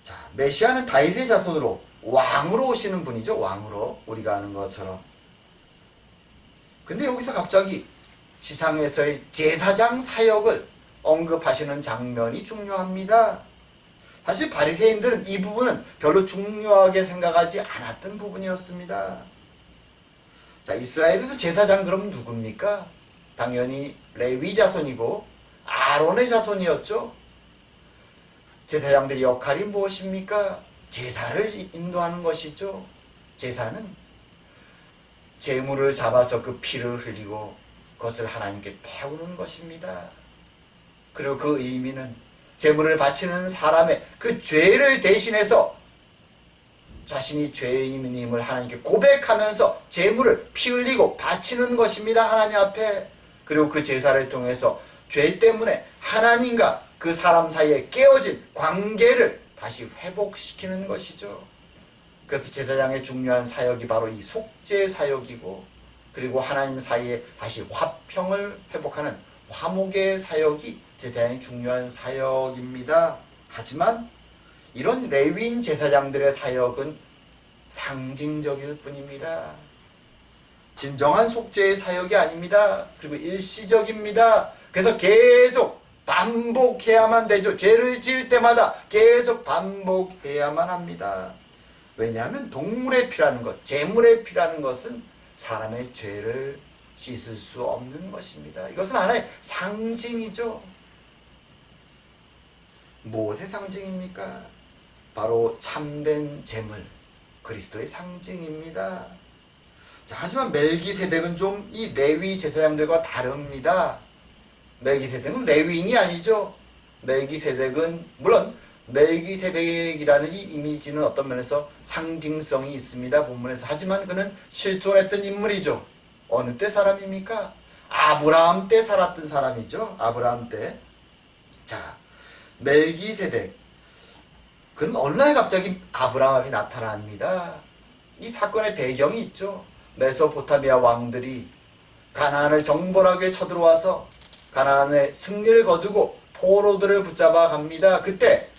자, 메시아는 다윗의 자손으로 왕으로 오시는 분이죠. 왕으로, 우리가 아는 것처럼. 근데 여기서 갑자기 지상에서의 제사장 사역을 언급하시는 장면이 중요합니다. 사실 바리새인들은 이 부분은 별로 중요하게 생각하지 않았던 부분이었습니다. 자, 이스라엘에서 제사장 그럼 누굽니까? 당연히 레위 자손이고 아론의 자손이었죠. 제사장들의 역할이 무엇입니까? 제사를 인도하는 것이죠. 제사는 제물을 잡아서 그 피를 흘리고 그것을 하나님께 태우는 것입니다. 그리고 그 의미는 제물을 바치는 사람의 그 죄를 대신해서 자신이 죄인임을 하나님께 고백하면서 제물을 피 흘리고 바치는 것입니다. 하나님 앞에. 그리고 그 제사를 통해서 죄 때문에 하나님과 그 사람 사이에 깨어진 관계를 다시 회복시키는 것이죠. 그래서 제사장의 중요한 사역이 바로 이 속죄 사역이고, 그리고 하나님 사이에 다시 화평을 회복하는 화목의 사역이 제사장의 중요한 사역입니다. 하지만 이런 레위인 제사장들의 사역은 상징적일 뿐입니다. 진정한 속죄의 사역이 아닙니다. 그리고 일시적입니다. 그래서 계속 반복해야만 되죠. 죄를 지을 때마다 계속 반복해야만 합니다. 왜냐하면 동물의 피라는 것, 제물의 피라는 것은 사람의 죄를 씻을 수 없는 것입니다. 이것은 하나의 상징이죠. 무엇의 상징입니까? 바로 참된 제물, 그리스도의 상징입니다. 자, 하지만 멜기세덱은 좀 이 레위 제사장들과 다릅니다. 멜기세덱은 레위인이 아니죠. 멜기세덱은 물론 멜기세덱이라는 이 이미지는 어떤 면에서 상징성이 있습니다. 본문에서. 하지만 그는 실존했던 인물이죠. 어느 때 사람입니까? 아브라함 때 살았던 사람이죠. 아브라함 때. 자, 멜기세덱. 그는 어느 날 갑자기 아브라함이 나타납니다. 이 사건의 배경이 있죠. 메소포타미아 왕들이 가나안을 정벌하게 쳐들어와서 가나안의 승리를 거두고 포로들을 붙잡아 갑니다. 그때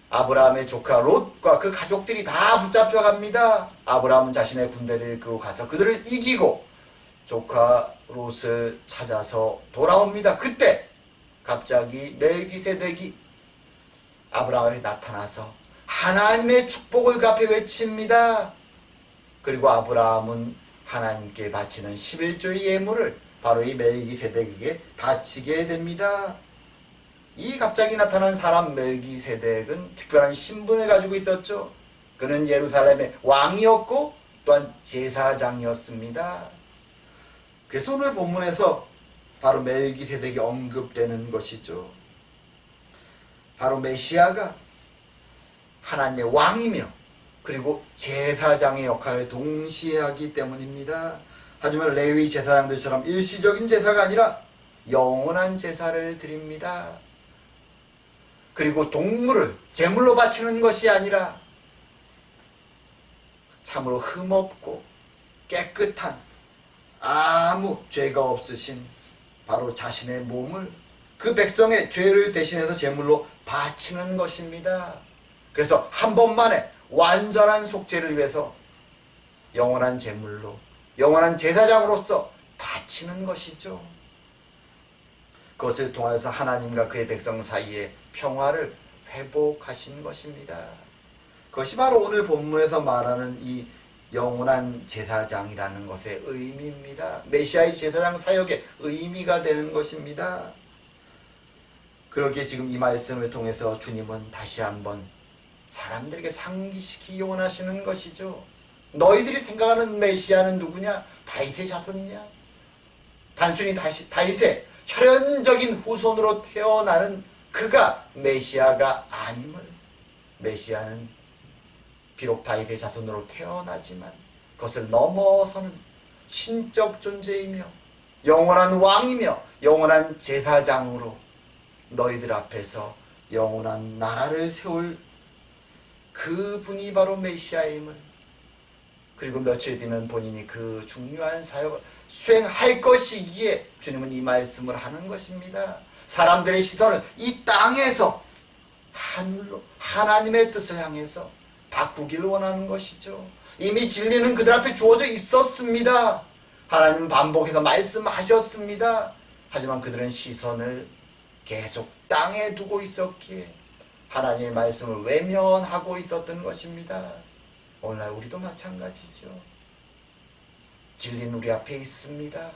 아브라함의 조카 롯과 그 가족들이 다 붙잡혀 갑니다. 아브라함은 자신의 군대를 이끌고 가서 그들을 이기고 조카 롯을 찾아서 돌아옵니다. 그때 갑자기 멜기세덱이 아브라함에 나타나서 하나님의 축복을 그 앞에 외칩니다. 그리고 아브라함은 하나님께 바치는 11조의 예물을 바로 이 멜기세덱에게 바치게 됩니다. 이 갑자기 나타난 사람 멜기세덱은 특별한 신분을 가지고 있었죠. 그는 예루살렘의 왕이었고 또한 제사장이었습니다. 그래서 오늘 본문에서 바로 멜기세덱이 언급되는 것이죠. 바로 메시아가 하나님의 왕이며 그리고 제사장의 역할을 동시에 하기 때문입니다. 하지만 레위 제사장들처럼 일시적인 제사가 아니라 영원한 제사를 드립니다. 그리고 동물을 제물로 바치는 것이 아니라 참으로 흠없고 깨끗한 아무 죄가 없으신 바로 자신의 몸을 그 백성의 죄를 대신해서 제물로 바치는 것입니다. 그래서 한 번만에 완전한 속죄를 위해서 영원한 제물로, 영원한 제사장으로서 바치는 것이죠. 그것을 통해서 하나님과 그의 백성 사이에 평화를 회복하신 것입니다. 그것이 바로 오늘 본문에서 말하는 이 영원한 제사장이라는 것의 의미입니다. 메시아의 제사장 사역의 의미가 되는 것입니다. 그렇게 지금 이 말씀을 통해서 주님은 다시 한번 사람들에게 상기시키기 원하시는 것이죠. 너희들이 생각하는 메시아는 누구냐? 다윗의 자손이냐? 단순히 다윗의 혈연적인 후손으로 태어나는 그가 메시아가 아님을, 메시아는 비록 다윗의 자손으로 태어나지만 그것을 넘어서는 신적 존재이며 영원한 왕이며 영원한 제사장으로 너희들 앞에서 영원한 나라를 세울 그분이 바로 메시아임을, 그리고 며칠 뒤는 본인이 그 중요한 사역을 수행할 것이기에 주님은 이 말씀을 하는 것입니다. 사람들의 시선을 이 땅에서 하늘로 하나님의 뜻을 향해서 바꾸기를 원하는 것이죠. 이미 진리는 그들 앞에 주어져 있었습니다. 하나님은 반복해서 말씀하셨습니다. 하지만 그들은 시선을 계속 땅에 두고 있었기에 하나님의 말씀을 외면하고 있었던 것입니다. 오늘날 우리도 마찬가지죠. 진리는 우리 앞에 있습니다.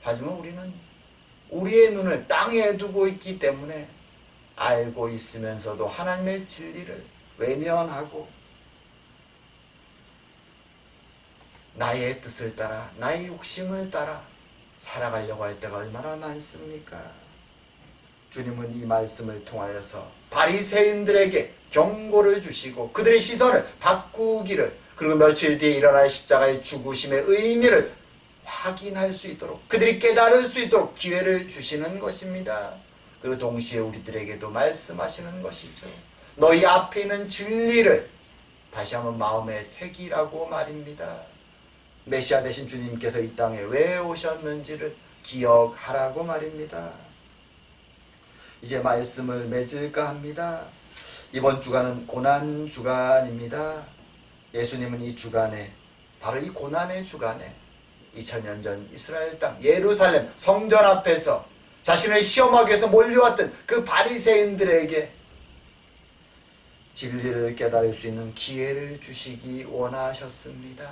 하지만 우리는 우리의 눈을 땅에 두고 있기 때문에 알고 있으면서도 하나님의 진리를 외면하고 나의 뜻을 따라, 나의 욕심을 따라 살아가려고 할 때가 얼마나 많습니까? 주님은 이 말씀을 통하여서 바리새인들에게 경고를 주시고 그들의 시선을 바꾸기를, 그리고 며칠 뒤에 일어날 십자가의 죽으심의 의미를 확인할 수 있도록, 그들이 깨달을 수 있도록 기회를 주시는 것입니다. 그리고 동시에 우리들에게도 말씀하시는 것이죠. 너희 앞에 있는 진리를 다시 한번 마음에 새기라고 말입니다. 메시아 되신 주님께서 이 땅에 왜 오셨는지를 기억하라고 말입니다. 이제 말씀을 맺을까 합니다. 이번 주간은 고난 주간입니다. 예수님은 이 주간에, 바로 이 고난의 주간에 2000년 전 이스라엘 땅 예루살렘 성전 앞에서 자신을 시험하기 위해서 몰려왔던 그 바리새인들에게 진리를 깨달을 수 있는 기회를 주시기 원하셨습니다.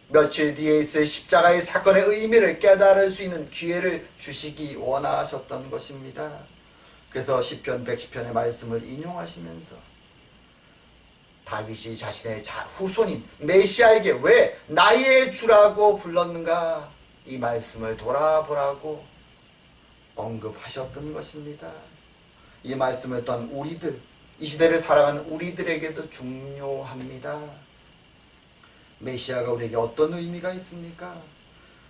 며칠 뒤에 있을 십자가의 사건의 의미를 깨달을 수 있는 기회를 주시기 원하셨던 것입니다. 그래서 시편 110편의 말씀을 인용하시면서 다윗이 자신의 후손인 메시아에게 왜 나의 주라고 불렀는가, 이 말씀을 돌아보라고 언급하셨던 것입니다. 이 말씀을 또한 우리들, 이 시대를 살아가는 우리들에게도 중요합니다. 메시아가 우리에게 어떤 의미가 있습니까?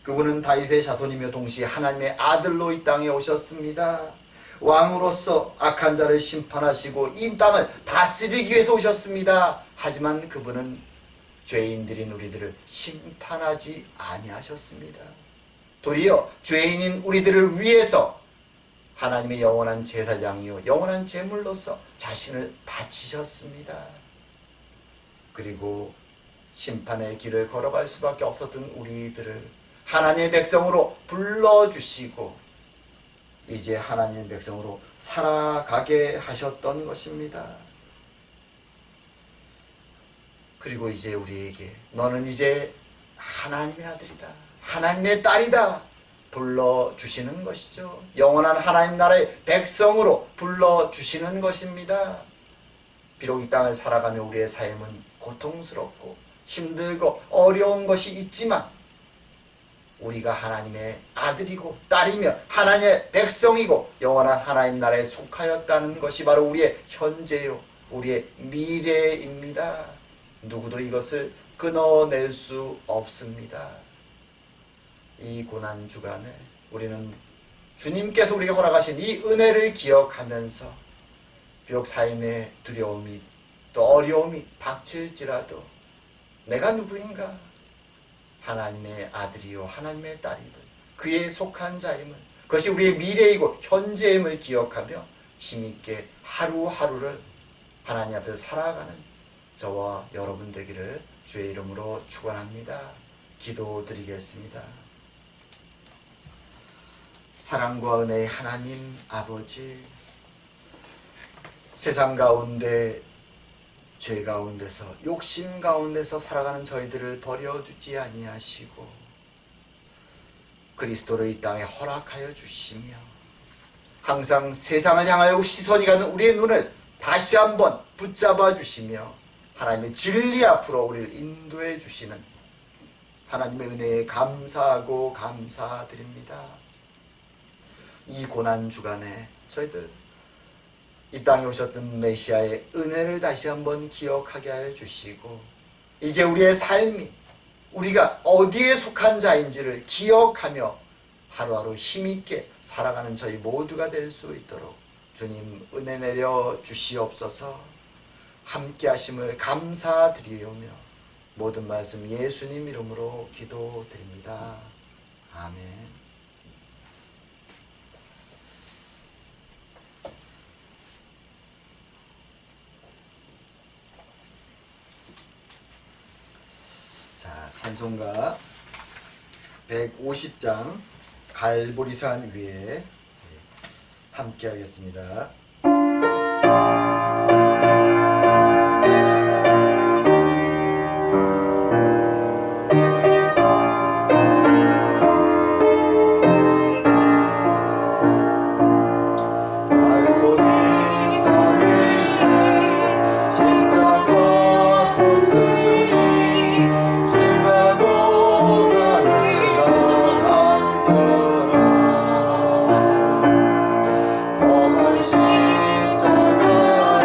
그분은 다윗의 자손이며 동시에 하나님의 아들로 이 땅에 오셨습니다. 왕으로서 악한 자를 심판하시고 이 땅을 다스리기 위해서 오셨습니다. 하지만 그분은 죄인들인 우리들을 심판하지 아니하셨습니다. 도리어 죄인인 우리들을 위해서 하나님의 영원한 제사장이요 영원한 제물로서 자신을 바치셨습니다. 그리고 심판의 길을 걸어갈 수밖에 없었던 우리들을 하나님의 백성으로 불러주시고 이제 하나님의 백성으로 살아가게 하셨던 것입니다. 그리고 이제 우리에게 너는 이제 하나님의 아들이다, 하나님의 딸이다 불러주시는 것이죠. 영원한 하나님 나라의 백성으로 불러주시는 것입니다. 비록 이 땅을 살아가며 우리의 삶은 고통스럽고 힘들고 어려운 것이 있지만 우리가 하나님의 아들이고 딸이며 하나님의 백성이고 영원한 하나님 나라에 속하였다는 것이 바로 우리의 현재요 우리의 미래입니다. 누구도 이것을 끊어낼 수 없습니다. 이 고난 주간에 우리는 주님께서 우리에게 허락하신 이 은혜를 기억하면서 비록 삶의 두려움이 또 어려움이 닥칠지라도 내가 누구인가? 하나님의 아들이요 하나님의 딸임을, 그에 속한 자임을, 그것이 우리의 미래이고 현재임을 기억하며 힘있게 하루하루를 하나님 앞에서 살아가는 저와 여러분 되기를 주의 이름으로 축원합니다. 기도드리겠습니다. 사랑과 은혜의 하나님 아버지, 세상 가운데 죄 가운데서 욕심 가운데서 살아가는 저희들을 버려두지 아니하시고 그리스도를 이 땅에 허락하여 주시며 항상 세상을 향하여 시선이 가는 우리의 눈을 다시 한번 붙잡아 주시며 하나님의 진리 앞으로 우리를 인도해 주시는 하나님의 은혜에 감사하고 감사드립니다. 이 고난 주간에 저희들 이 땅에 오셨던 메시아의 은혜를 다시 한번 기억하게 하여 주시고 이제 우리의 삶이 우리가 어디에 속한 자인지를 기억하며 하루하루 힘있게 살아가는 저희 모두가 될 수 있도록 주님 은혜 내려 주시옵소서. 함께 하심을 감사드리오며 모든 말씀 예수님 이름으로 기도드립니다. 아멘. 자, 찬송가 150장 갈보리산 위에 함께 하겠습니다. 십자가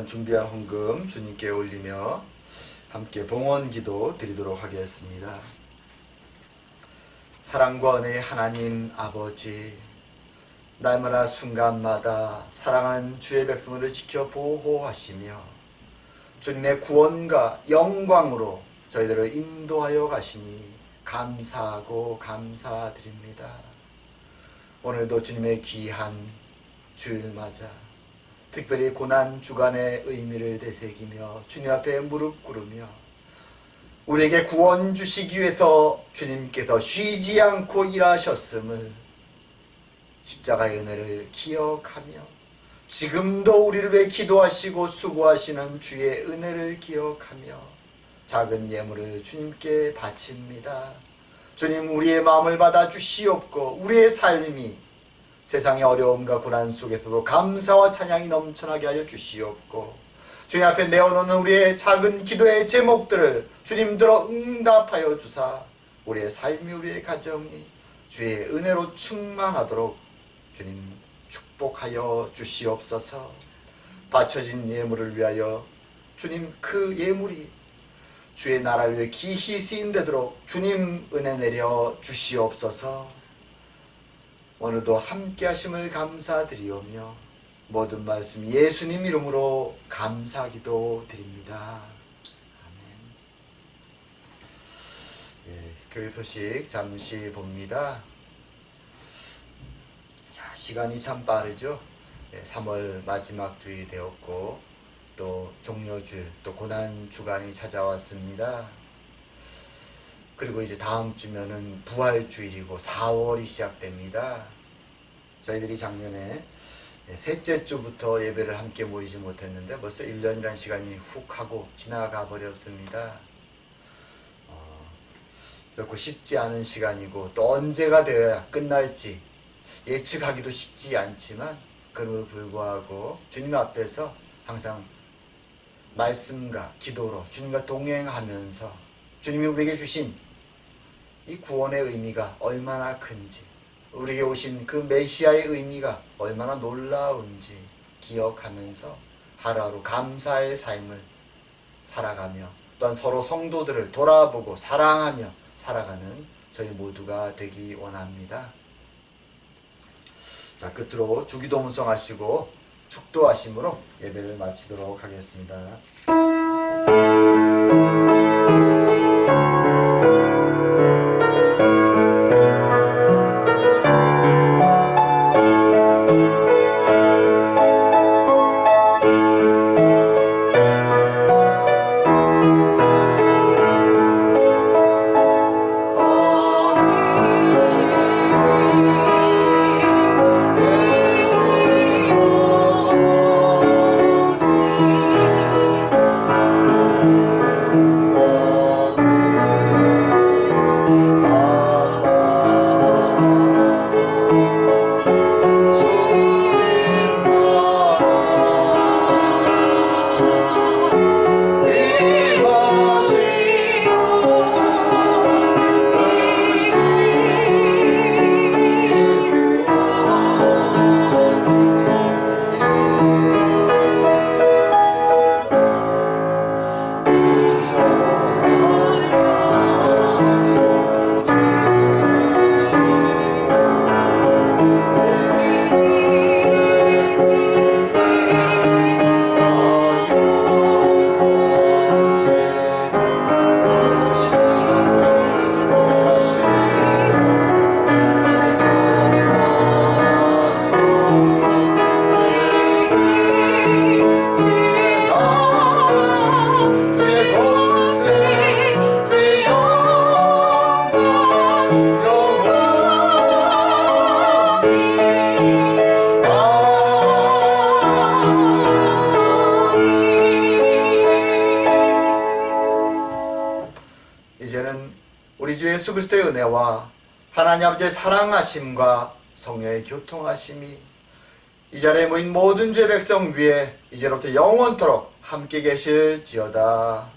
일단 준비한 헌금 주님께 올리며 함께 봉헌 기도 드리도록 하겠습니다. 사랑과 은혜의 하나님 아버지, 날마다 순간마다 사랑하는 주의 백성들을 지켜 보호하시며 주님의 구원과 영광으로 저희들을 인도하여 가시니 감사하고 감사드립니다. 오늘도 주님의 귀한 주일 맞아 특별히 고난 주간의 의미를 되새기며 주님 앞에 무릎 꿇으며 우리에게 구원 주시기 위해서 주님께서 쉬지 않고 일하셨음을 십자가의 은혜를 기억하며 지금도 우리를 위해 기도하시고 수고하시는 주의 은혜를 기억하며 작은 예물을 주님께 바칩니다. 주님, 우리의 마음을 받아 주시옵고 우리의 삶이 세상의 어려움과 고난 속에서도 감사와 찬양이 넘쳐나게 하여 주시옵고 주님 앞에 내어놓는 우리의 작은 기도의 제목들을 주님들어 응답하여 주사 우리의 삶이 우리의 가정이 주의 은혜로 충만하도록 주님 축복하여 주시옵소서. 바쳐진 예물을 위하여 주님 그 예물이 주의 나라를 위해 기히 쓰임되도록 주님 은혜 내려 주시옵소서. 오늘도 함께 하심을 감사드리오며 모든 말씀 예수님 이름으로 감사기도 드립니다. 아멘. 교회 소식 잠시 봅니다. 자, 시간이 참 빠르죠. 3월 마지막 주일이 되었고 또 종료주일, 또 고난 주간이 찾아왔습니다. 그리고 이제 다음 주면은 부활주일이고 4월이 시작됩니다. 저희들이 작년에 셋째 주부터 예배를 함께 모이지 못했는데 벌써 1년이라는 시간이 훅 하고 지나가 버렸습니다. 결코 쉽지 않은 시간이고 또 언제가 되어야 끝날지 예측하기도 쉽지 않지만 그럼에도 불구하고 주님 앞에서 항상 말씀과 기도로 주님과 동행하면서 주님이 우리에게 주신 이 구원의 의미가 얼마나 큰지, 우리에게 오신 그 메시아의 의미가 얼마나 놀라운지 기억하면서 하루하루 감사의 삶을 살아가며 또한 서로 성도들을 돌아보고 사랑하며 살아가는 저희 모두가 되기 원합니다. 자, 끝으로 주기도문송 하시고 축도하심으로 예배를 마치도록 하겠습니다. 이제는 우리 주 예수 그리스도의 은혜와 하나님 아버지의 사랑하심과 성령의 교통하심이 이 자리에 모인 모든 주의 백성 위에 이제로부터 영원토록 함께 계실지어다.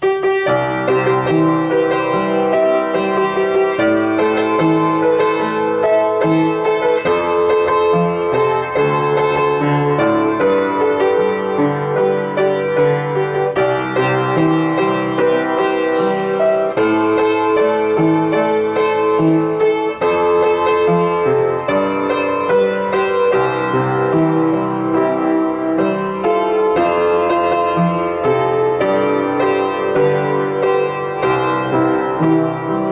아멘.